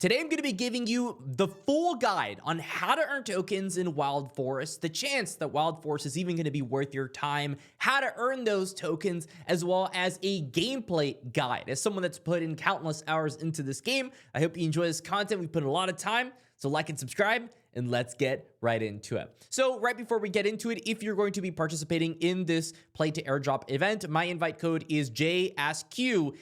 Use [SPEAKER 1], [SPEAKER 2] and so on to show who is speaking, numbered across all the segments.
[SPEAKER 1] Today I'm going to be giving you the full guide on how to earn tokens in Wild Forest, the chance that Wild Forest is even going to be worth your time, how to earn those tokens, as well as a gameplay guide. As someone that's put in countless hours into this game, I hope you enjoy this content. We put a lot of time, so like and subscribe, and let's get right into it. So right before we get into it, if you're going to be participating in this play to airdrop event, my invite code is JASQX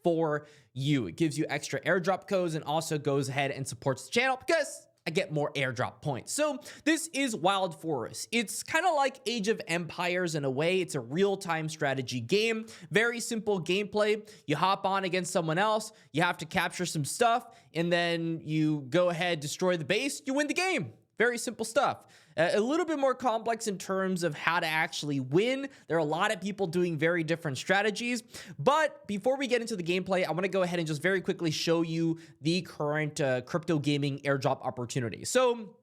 [SPEAKER 1] for you. It gives you extra airdrop codes and also goes ahead and supports the channel because I get more airdrop points. So this is Wild Forest. It's kind of like Age of Empires in a way. It's a real-time strategy game. Very simple gameplay. You hop on against someone else, you have to capture some stuff, and then you go ahead, destroy the base, you win the game. Very simple stuff. A little bit more complex in terms of how to actually win. There are a lot of people doing very different strategies. But before we get into the gameplay, I want to go ahead and just very quickly show you the current crypto gaming airdrop opportunity. So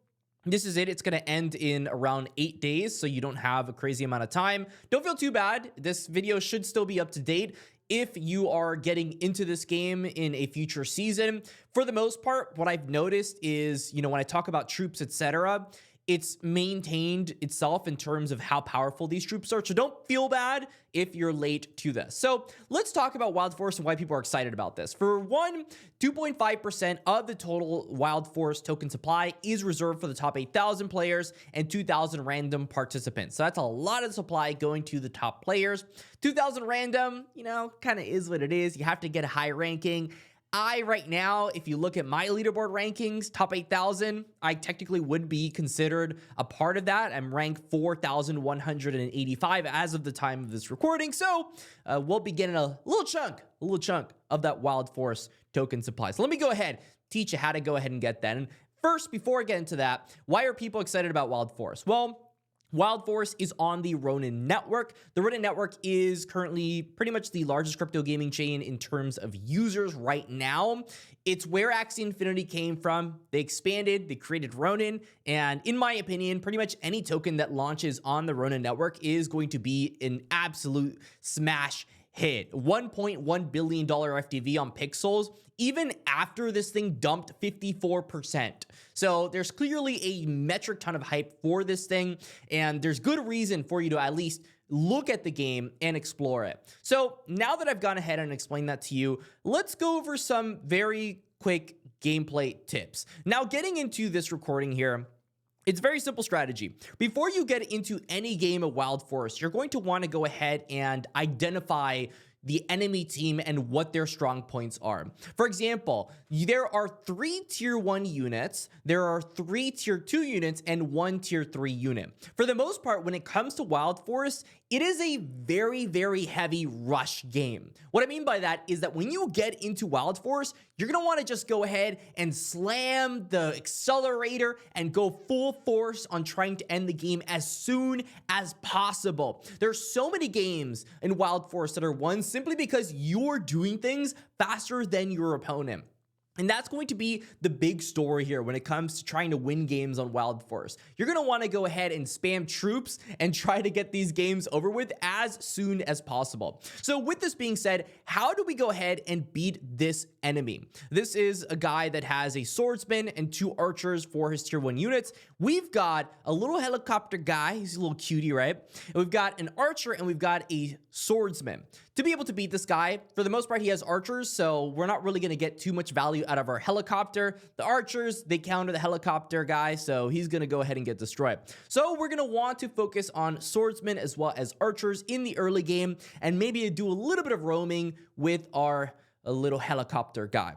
[SPEAKER 1] this is it. It's going to end in around 8 days, so you don't have a crazy amount of time. Don't feel too bad. This video should still be up to date if you are getting into this game in a future season. For the most part, what I've noticed is, when I talk about troops, etc., it's maintained itself in terms of how powerful these troops are. So don't feel bad if you're late to this. So let's talk about Wild Forest and why people are excited about this. For one, 2.5% of the total Wild Forest token supply is reserved for the top 8,000 players and 2,000 random participants. So that's a lot of supply going to the top players. 2,000 random, kind of is what it is. You have to get a high ranking. Right now, if you look at my leaderboard rankings, top 8,000, I technically would be considered a part of that. I'm ranked 4,185 as of the time of this recording. So we'll be getting a little chunk of that Wild Forest token supply. So let me go ahead, teach you how to go ahead and get that. And first, before I get into that, why are people excited about Wild Forest? Well, Wild Forest is on the Ronin network. The Ronin network is currently pretty much the largest crypto gaming chain in terms of users right now. It's where Axie Infinity came from. They expanded, they created Ronin, and in my opinion, pretty much any token that launches on the Ronin network is going to be an absolute smash hit. $1.1 billion FTV on Pixels, even after this thing dumped 54%. So there's clearly a metric ton of hype for this thing, and there's good reason for you to at least look at the game and explore it. So now that I've gone ahead and explained that to you, let's go over some very quick gameplay tips. Now, getting into this recording here, it's a very simple strategy. Before you get into any game of Wild Forest, you're going to want to go ahead and identify the enemy team and what their strong points are. For example, there are 3 tier 1 units, there are 3 tier 2 units, and 1 tier 3 unit. For the most part, when it comes to Wild Forest, it is a very, very heavy rush game. What I mean by that is that when you get into Wild Forest, you're going to want to just go ahead and slam the accelerator and go full force on trying to end the game as soon as possible. There's so many games in Wild Forest that are won simply because you're doing things faster than your opponent. And that's going to be the big story here when it comes to trying to win games on Wild Forest. You're going to want to go ahead and spam troops and try to get these games over with as soon as possible. So with this being said, how do we go ahead and beat this enemy? This is a guy that has a swordsman and 2 archers for his tier 1 units. We've got a little helicopter guy. He's a little cutie, right? And we've got an archer and we've got a swordsman. To be able to beat this guy, for the most part, he has archers, so we're not really going to get too much value out of our helicopter. The archers, they counter the helicopter guy, so he's going to go ahead and get destroyed. So we're going to want to focus on swordsmen as well as archers in the early game, and maybe do a little bit of roaming with our little helicopter guy.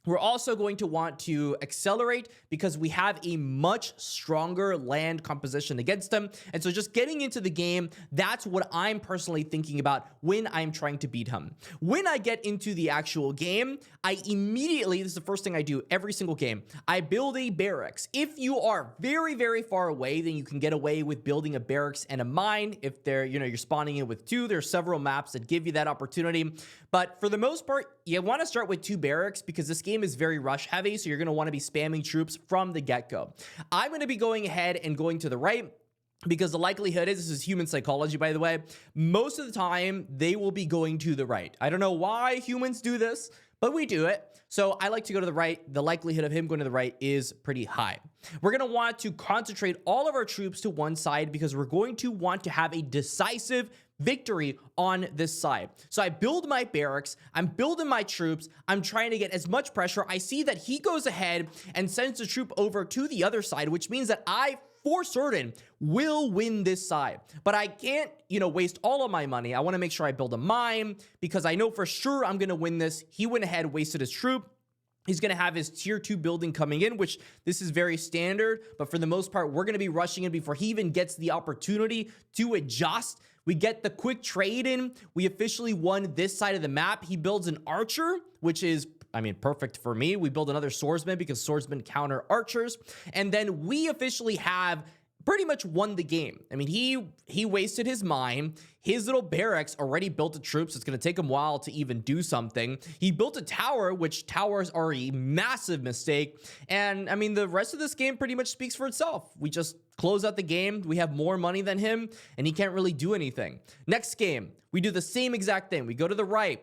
[SPEAKER 1] We're also going to want to accelerate because we have a much stronger land composition against them. And so just getting into the game, that's what I'm personally thinking about when I'm trying to beat him. When I get into the actual game, I immediately, this is the first thing I do every single game, I build a barracks. If you are very, very far away, then you can get away with building a barracks and a mine. If they're, you're spawning in with 2, there's several maps that give you that opportunity. But for the most part, you want to start with 2 barracks because this game is very rush heavy, so you're going to want to be spamming troops from the get-go. I'm going to be going ahead and going to the right because the likelihood is, this is human psychology, by the way, most of the time they will be going to the right. I don't know why humans do this, but we do it. So I like to go to the right. The likelihood of him going to the right is pretty high. We're going to want to concentrate all of our troops to one side because we're going to want to have a decisive victory on this side. So I build my barracks, I'm building my troops, I'm trying to get as much pressure. I see that he goes ahead and sends the troop over to the other side, which means that I for certain will win this side. But I can't, waste all of my money. I want to make sure I build a mine because I know for sure I'm going to win this. He went ahead, wasted his troop. He's going to have his tier 2 building coming in, which this is very standard. But for the most part, we're going to be rushing in before he even gets the opportunity to adjust. We get the quick trade in. We officially won this side of the map. He builds an archer, which is perfect for me. We build another swordsman because swordsmen counter archers. And then we officially have pretty much won the game. He wasted his mine. His little barracks already built the troops. It's going to take him a while to even do something. He built a tower, which towers are a massive mistake. And the rest of this game pretty much speaks for itself. We just close out the game. We have more money than him, and he can't really do anything. Next game, we do the same exact thing. We go to the right.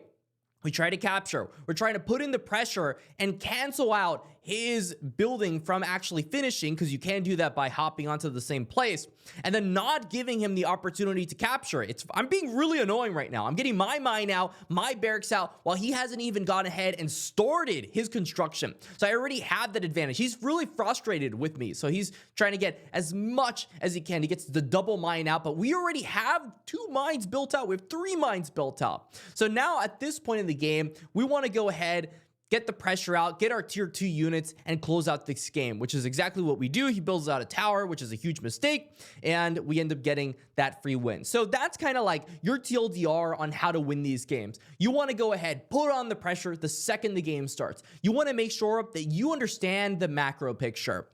[SPEAKER 1] We try to capture. We're trying to put in the pressure and cancel out his building from actually finishing, because you can do that by hopping onto the same place and then not giving him the opportunity to capture it. I'm being really annoying right now. I'm getting my mine out, my barracks out, while he hasn't even gone ahead and started his construction. So I already have that advantage. He's really frustrated with me. So he's trying to get as much as he can. He gets the double mine out, but we already have 2 mines built out. We have 3 mines built out. So now at this point in the game, we want to go ahead, get the pressure out, get our tier 2 units, and close out this game, which is exactly what we do. He builds out a tower, which is a huge mistake, and we end up getting that free win. So that's kind of like your TLDR on how to win these games. You want to go ahead, put on the pressure the second the game starts. You want to make sure that you understand the macro picture.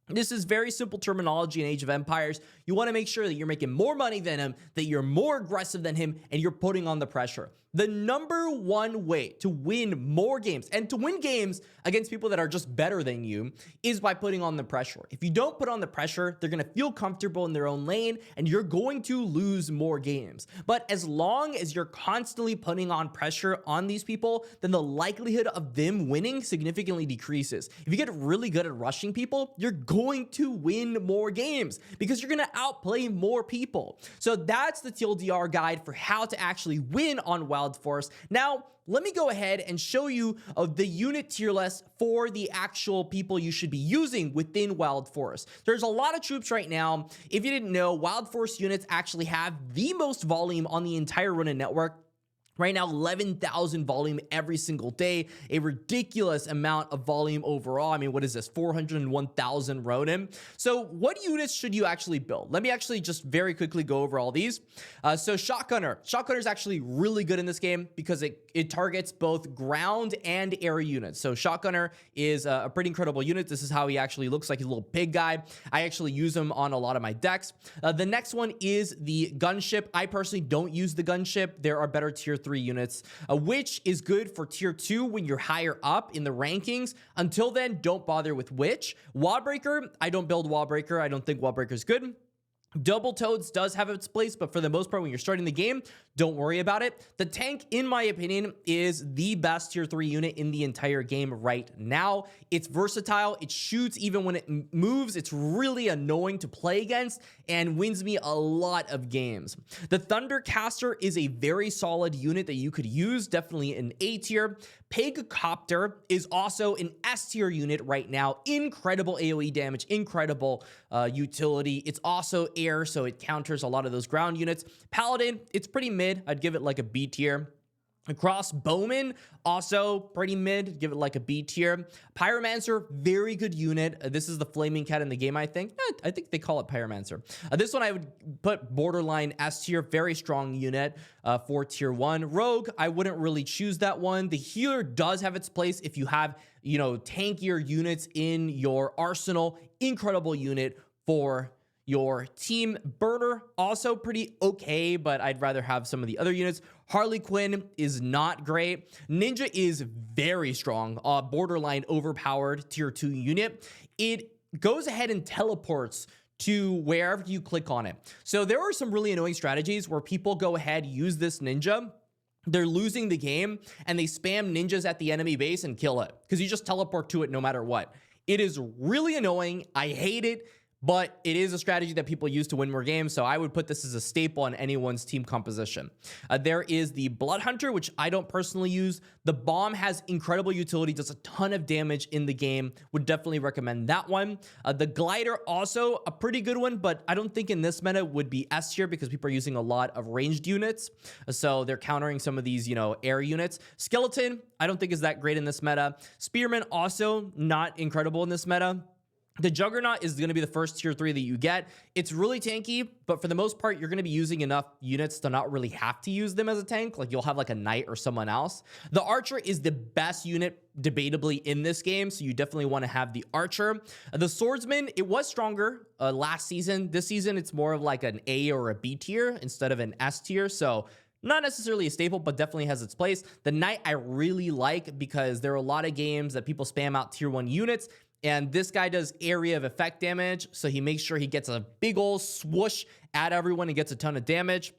[SPEAKER 1] This is very simple terminology in Age of Empires. You want to make sure that you're making more money than him, that you're more aggressive than him, and you're putting on the pressure. The number one way to win more games and to win games against people that are just better than you is by putting on the pressure. If you don't put on the pressure, they're going to feel comfortable in their own lane and you're going to lose more games. But as long as you're constantly putting on pressure on these people, then the likelihood of them winning significantly decreases. If you get really good at rushing people, you're going to win more games because you're going to outplay more people. So that's the TLDR guide for how to actually win on Wild Forest. Now, let me go ahead and show you the unit tier list for the actual people you should be using within Wild Forest. There's a lot of troops right now. If you didn't know, Wild Forest units actually have the most volume on the entire Ronin network. Right now, 11,000 volume every single day, a ridiculous amount of volume overall. What is this? 401,000 Ronin. So what units should you actually build? Let me actually just very quickly go over all these. So Shotgunner. Shotgunner is actually really good in this game because it targets both ground and air units. So Shotgunner is a pretty incredible unit. This is how he actually looks like, a little pig guy. I actually use him on a lot of my decks. The next one is the Gunship. I personally don't use the Gunship. There are better tier 3 units, which is good for tier 2 when you're higher up in the rankings. Until then, don't bother with Witch. Wallbreaker, I don't build Wallbreaker. I don't think Wallbreaker is good. Double Toads does have its place, but for the most part, when you're starting the game, don't worry about it. The tank, in my opinion, is the best tier 3 unit in the entire game right now. It's versatile. It shoots even when it moves. It's really annoying to play against and wins me a lot of games. The Thundercaster is a very solid unit that you could use, definitely an A tier. Pegcopter is also an S tier unit right now. Incredible AoE damage, incredible utility. It's also air, so it counters a lot of those ground units. Paladin, it's pretty mid. I'd give it like a B tier. Crossbowman, also pretty mid, give it like a B tier. Pyromancer, very good unit. This is the flaming cat in the game, I think. I think they call it Pyromancer. This one I would put borderline S tier, very strong unit for tier 1. Rogue, I wouldn't really choose that one. The healer does have its place if you have, tankier units in your arsenal. Incredible unit for your team. Burner, also pretty okay, but I'd rather have some of the other units. Harley Quinn is not great. Ninja is very strong, borderline overpowered tier 2 unit. It goes ahead and teleports to wherever you click on it. So there are some really annoying strategies where people go ahead, use this ninja, they're losing the game and they spam ninjas at the enemy base and kill it because you just teleport to it no matter what. It is really annoying. I hate it, but it is a strategy that people use to win more games, so I would put this as a staple on anyone's team composition. There is the Blood Hunter, which I don't personally use. The Bomb has incredible utility, does a ton of damage in the game. Would definitely recommend that one. The Glider, also a pretty good one, but I don't think in this meta would be S tier because people are using a lot of ranged units, so they're countering some of these, air units. Skeleton, I don't think is that great in this meta. Spearman, also not incredible in this meta. The Juggernaut is going to be the first tier 3 that you get. It's really tanky, but for the most part, you're going to be using enough units to not really have to use them as a tank. Like, you'll have like a knight or someone else. The Archer is the best unit debatably in this game, so you definitely want to have the Archer. The Swordsman, it was stronger last season. This season, it's more of like an A or a B tier instead of an S tier, so not necessarily a staple, but definitely has its place. The Knight I really like because there are a lot of games that people spam out tier 1 units, and this guy does area of effect damage, so he makes sure he gets a big old swoosh at everyone and gets a ton of damage.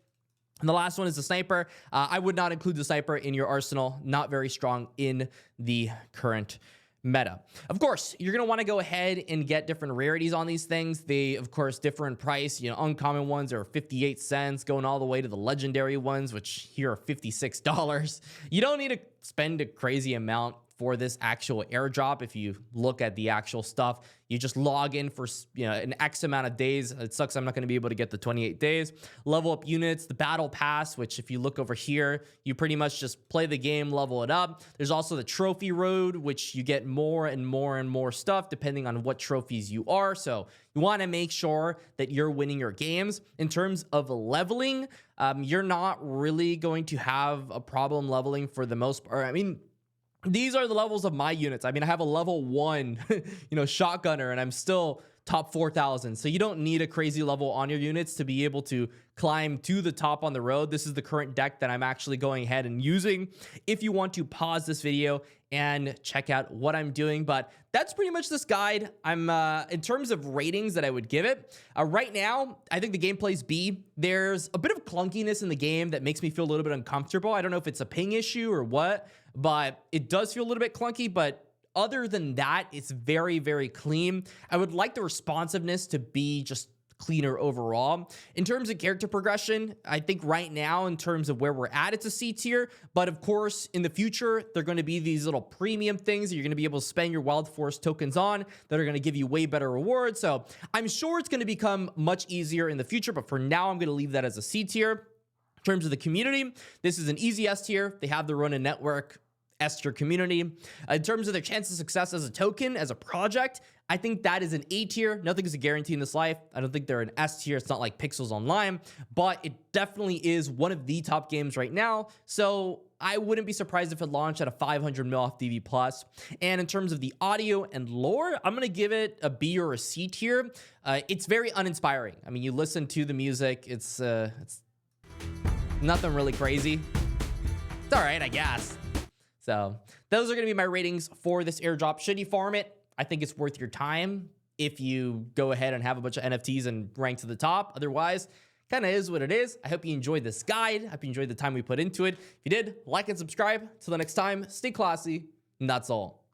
[SPEAKER 1] And the last one is the Sniper. I would not include the Sniper in your arsenal. Not very strong in the current meta. Of course, you're going to want to go ahead and get different rarities on these things. They, of course, differ in price. Uncommon ones are 58 cents, going all the way to the legendary ones, which here are $56. You don't need to spend a crazy amount for this actual airdrop. If you look at the actual stuff, you just log in for an X amount of days. It sucks I'm not going to be able to get the 28 days. Level up units, the battle pass, which if you look over here, you pretty much just play the game, level it up. There's also the trophy road, which you get more and more and more stuff depending on what trophies you are. So you want to make sure that you're winning your games. In terms of leveling, you're not really going to have a problem leveling for the most part. I mean, these are the levels of my units. I mean, I have a level 1, shotgunner, and I'm still top 4,000. So you don't need a crazy level on your units to be able to climb to the top on the road. This is the current deck that I'm actually going ahead and using. If you want to pause this video and check out what I'm doing, but that's pretty much this guide. I'm in terms of ratings that I would give it right now, I think the gameplay's B. There's a bit of clunkiness in the game that makes me feel a little bit uncomfortable. I don't know if it's a ping issue or what, but it does feel a little bit clunky. But other than that, it's very, very clean. I would like the responsiveness to be just cleaner overall. In terms of character progression, I think right now, in terms of where we're at, it's a C tier. But of course, in the future, they're going to be these little premium things that you're going to be able to spend your Wild Forest tokens on that are going to give you way better rewards. So I'm sure it's going to become much easier in the future. But for now, I'm going to leave that as a C tier. In terms of the community, this is an easy S tier. They have their own network. S tier community. In terms of their chance of success as a token, as a project, I think that is an A tier. Nothing is a guarantee in this life. I don't think they're an S tier. It's not like Pixels Online, but it definitely is one of the top games right now. So I wouldn't be surprised if it launched at a 500 mil off DV plus. And in terms of the audio and lore, I'm going to give it a B or a C tier. It's very uninspiring. I mean, you listen to the music. It's nothing really crazy. It's all right, I guess. So those are going to be my ratings for this airdrop. Should you farm it? I think it's worth your time if you go ahead and have a bunch of NFTs and rank to the top. Otherwise, kind of is what it is. I hope you enjoyed this guide. I hope you enjoyed the time we put into it. If you did, like and subscribe. Till the next time, stay classy, and that's all.